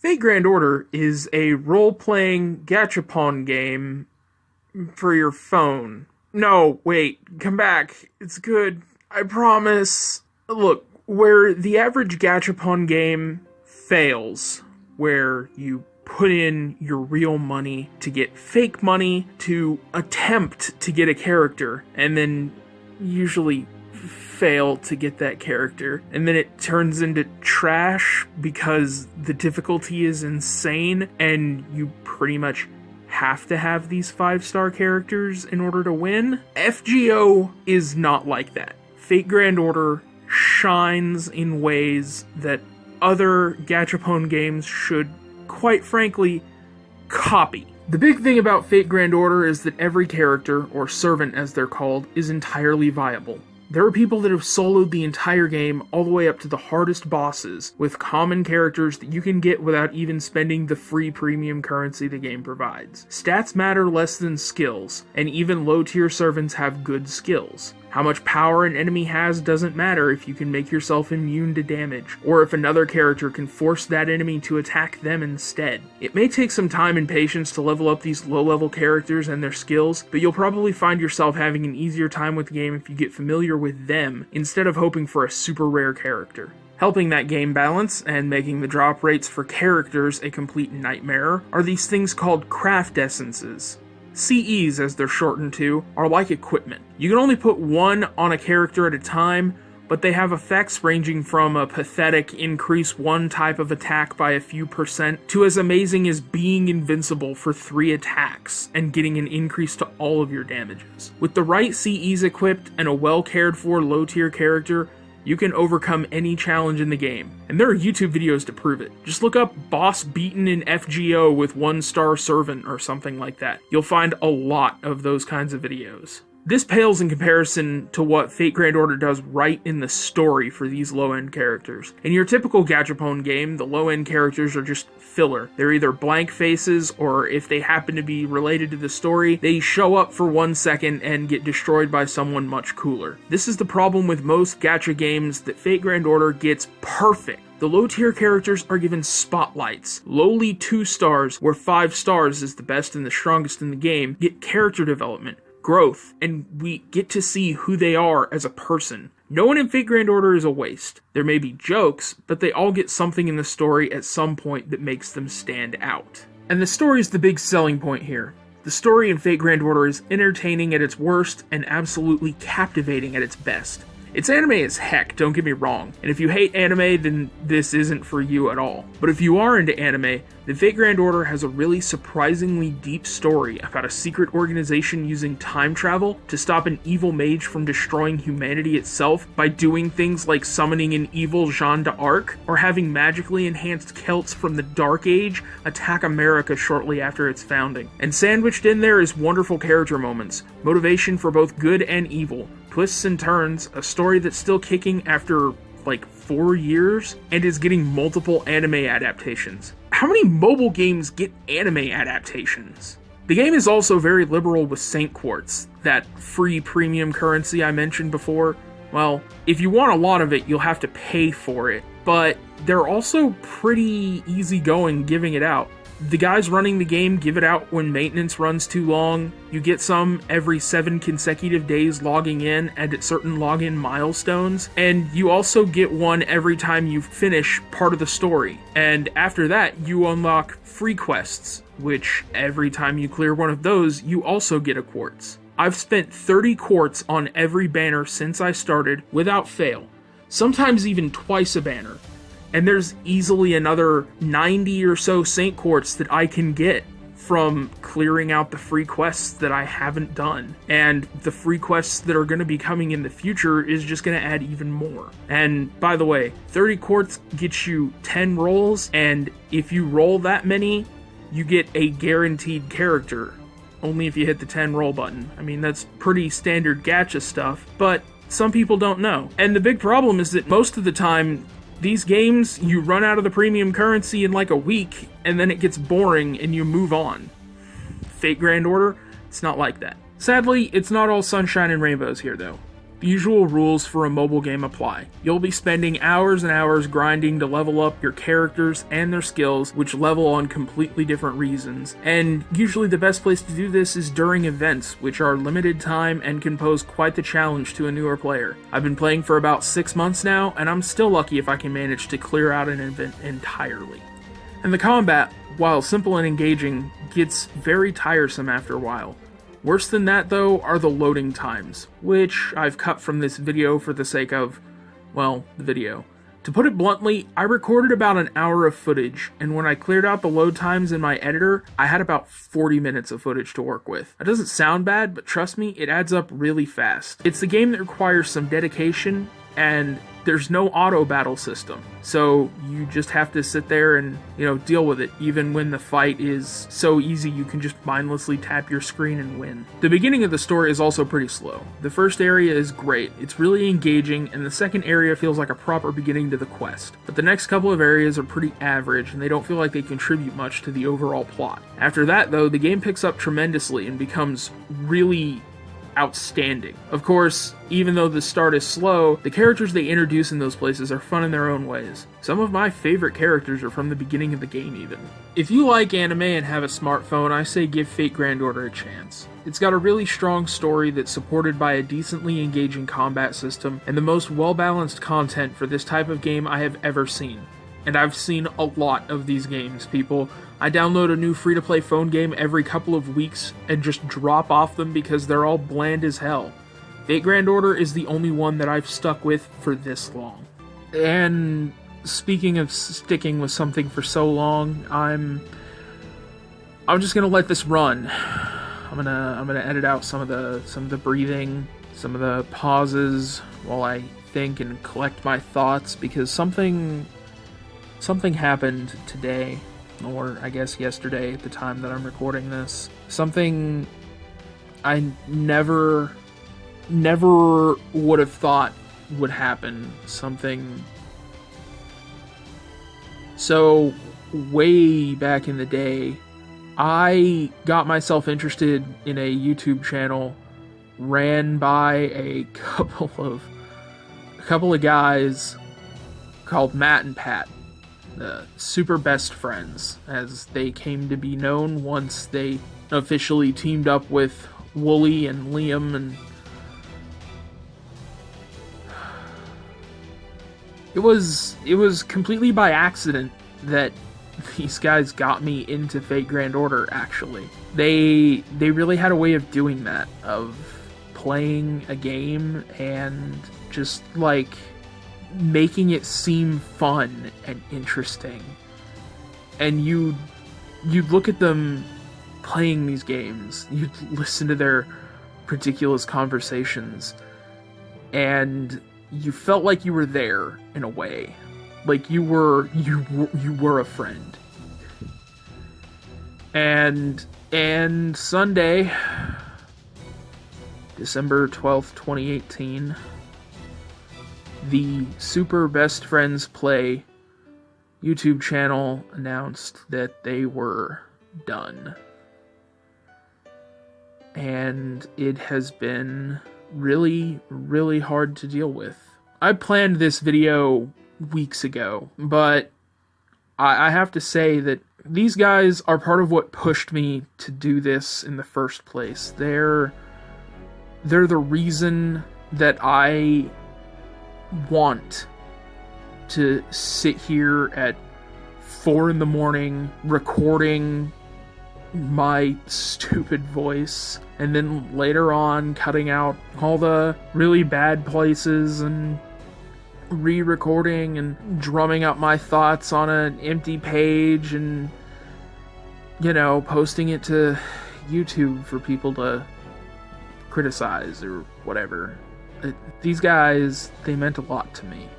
Fate Grand Order is a role-playing gachapon game for your phone. No, wait, come back. It's good. I promise. Look, where the average gachapon game fails, where you put in your real money to get fake money to attempt to get a character, and then usually fail to get that character, and then it turns into trash because the difficulty is insane and you pretty much have to have these 5-star characters in order to win. FGO is not like that. Fate Grand Order shines in ways that other gachapon games should, quite frankly, copy. The big thing about Fate Grand Order is that every character, or servant as they're called, is entirely viable. There are people that have soloed the entire game all the way up to the hardest bosses with common characters that you can get without even spending the free premium currency the game provides. Stats matter less than skills, and even low-tier servants have good skills. How much power an enemy has doesn't matter if you can make yourself immune to damage, or if another character can force that enemy to attack them instead. It may take some time and patience to level up these low-level characters and their skills, but you'll probably find yourself having an easier time with the game if you get familiar with them, instead of hoping for a super rare character. Helping that game balance, and making the drop rates for characters a complete nightmare, are these things called craft essences. CEs, as they're shortened to, are like equipment. You can only put one on a character at a time, but they have effects ranging from a pathetic increase one type of attack by a few % to as amazing as being invincible for 3 attacks and getting an increase to all of your damages. With the right CEs equipped and a well cared for low tier character, you can overcome any challenge in the game, and there are YouTube videos to prove it. Just look up boss beaten in FGO with 1-star servant or something like that. You'll find a lot of those kinds of videos. This pales in comparison to what Fate Grand Order does right in the story for these low-end characters. In your typical gachapon game, the low-end characters are just filler. They're either blank faces, or if they happen to be related to the story, they show up for 1 second and get destroyed by someone much cooler. This is the problem with most gacha games that Fate Grand Order gets perfect. The low-tier characters are given spotlights. Lowly 2 stars, where 5 stars is the best and the strongest in the game, get character development, growth, and we get to see who they are as a person. No one in Fate Grand Order is a waste. There may be jokes, but they all get something in the story at some point that makes them stand out. And the story is the big selling point here. The story in Fate Grand Order is entertaining at its worst and absolutely captivating at its best. It's anime as heck, don't get me wrong, and if you hate anime, then this isn't for you at all. But if you are into anime, then Fate Grand Order has a really surprisingly deep story about a secret organization using time travel to stop an evil mage from destroying humanity itself by doing things like summoning an evil Jeanne d'Arc, or having magically enhanced Celts from the Dark Age attack America shortly after its founding. And sandwiched in there is wonderful character moments, motivation for both good and evil, twists and turns, a story that's still kicking after, like, 4 years, and is getting multiple anime adaptations. How many mobile games get anime adaptations? The game is also very liberal with Saint Quartz, that free premium currency I mentioned before. Well, if you want a lot of it, you'll have to pay for it, but they're also pretty easygoing giving it out. The guys running the game give it out when maintenance runs too long. You get some every 7 consecutive days logging in and at certain login milestones. And you also get one every time you finish part of the story. And after that, you unlock free quests, which every time you clear one of those, you also get a quartz. I've spent 30 quartz on every banner since I started without fail. Sometimes even twice a banner. And there's easily another 90 or so Saint Quartz that I can get from clearing out the free quests that I haven't done. And the free quests that are going to be coming in the future is just going to add even more. And by the way, 30 quartz gets you 10 rolls, and if you roll that many, you get a guaranteed character. Only if you hit the 10 roll button. I mean, that's pretty standard gacha stuff, but some people don't know. And the big problem is that most of the time, these games, you run out of the premium currency in like a week, and then it gets boring and you move on. Fate Grand Order, it's not like that. Sadly, it's not all sunshine and rainbows here though. The usual rules for a mobile game apply. You'll be spending hours and hours grinding to level up your characters and their skills, which level on completely different reasons. And usually the best place to do this is during events, which are limited time and can pose quite the challenge to a newer player. I've been playing for about 6 months now, and I'm still lucky if I can manage to clear out an event entirely. And the combat, while simple and engaging, gets very tiresome after a while. Worse than that, though, are the loading times, which I've cut from this video for the sake of, well, the video. To put it bluntly, I recorded about an hour of footage, and when I cleared out the load times in my editor, I had about 40 minutes of footage to work with. That doesn't sound bad, but trust me, it adds up really fast. It's a game that requires some dedication, and there's no auto battle system, so you just have to sit there and, deal with it, even when the fight is so easy you can just mindlessly tap your screen and win. The beginning of the story is also pretty slow. The first area is great, it's really engaging, and the second area feels like a proper beginning to the quest. But the next couple of areas are pretty average, and they don't feel like they contribute much to the overall plot. After that, though, the game picks up tremendously and becomes really outstanding. Of course, even though the start is slow, the characters they introduce in those places are fun in their own ways. Some of my favorite characters are from the beginning of the game even. If you like anime and have a smartphone, I say give Fate Grand Order a chance. It's got a really strong story that's supported by a decently engaging combat system and the most well-balanced content for this type of game I have ever seen. And I've seen a lot of these games, people. I download a new free-to-play phone game every couple of weeks and just drop off them because they're all bland as hell. Fate Grand Order is the only one that I've stuck with for this long. And speaking of sticking with something for so long, I'm just gonna let this run. I'm gonna edit out some of the breathing, some of the pauses while I think and collect my thoughts, because something happened today, or I guess yesterday at the time that I'm recording this. Something I never would have thought would happen. Something so way back in the day, I got myself interested in a YouTube channel ran by a couple of guys called Matt and Pat. The super best friends, as they came to be known once they officially teamed up with Wooly and Liam, and it was completely by accident that these guys got me into Fate Grand Order, actually. They really had a way of doing that, of playing a game and just making it seem fun and interesting. And you'd look at them playing these games, you'd listen to their ridiculous conversations, and you felt like you were there in a way. Like you were a friend. And Sunday, December 12th, 2018, the Super Best Friends Play YouTube channel announced that they were done. And it has been really, really hard to deal with. I planned this video weeks ago, but I have to say that these guys are part of what pushed me to do this in the first place. They're the reason that I want to sit here at 4 a.m. recording my stupid voice, and then later on cutting out all the really bad places and re-recording and drumming up my thoughts on an empty page and, posting it to YouTube for people to criticize or whatever. These guys, they meant a lot to me.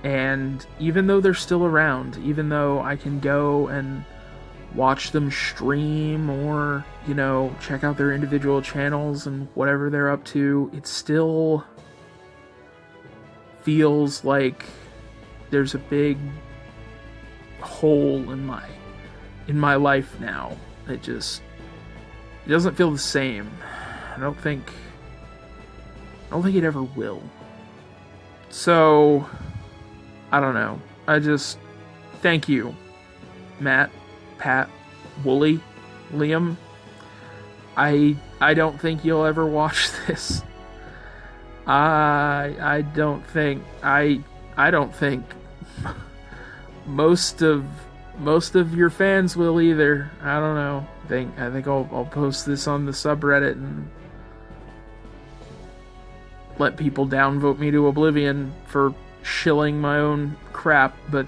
And even though they're still around, even though I can go and watch them stream or, check out their individual channels and whatever they're up to, it still feels like there's a big hole in my life now. It doesn't feel the same. I I don't think it ever will. So, I don't know. I just, thank you, Matt, Pat, Wooly, Liam. I don't think you'll ever watch this. I don't think most of your fans will either. I don't know. I think I'll post this on the subreddit and let people downvote me to oblivion for shilling my own crap, but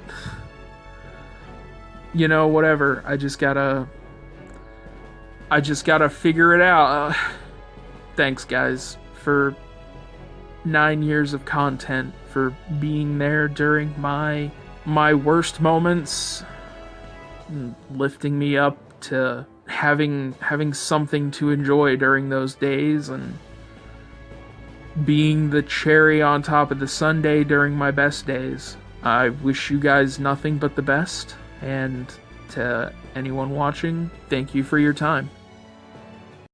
whatever. I just gotta figure it out. Thanks, guys, for 9 years of content, for being there during my worst moments, and lifting me up to having something to enjoy during those days, and being the cherry on top of the sundae during my best days. I wish you guys nothing but the best, and to anyone watching, thank you for your time.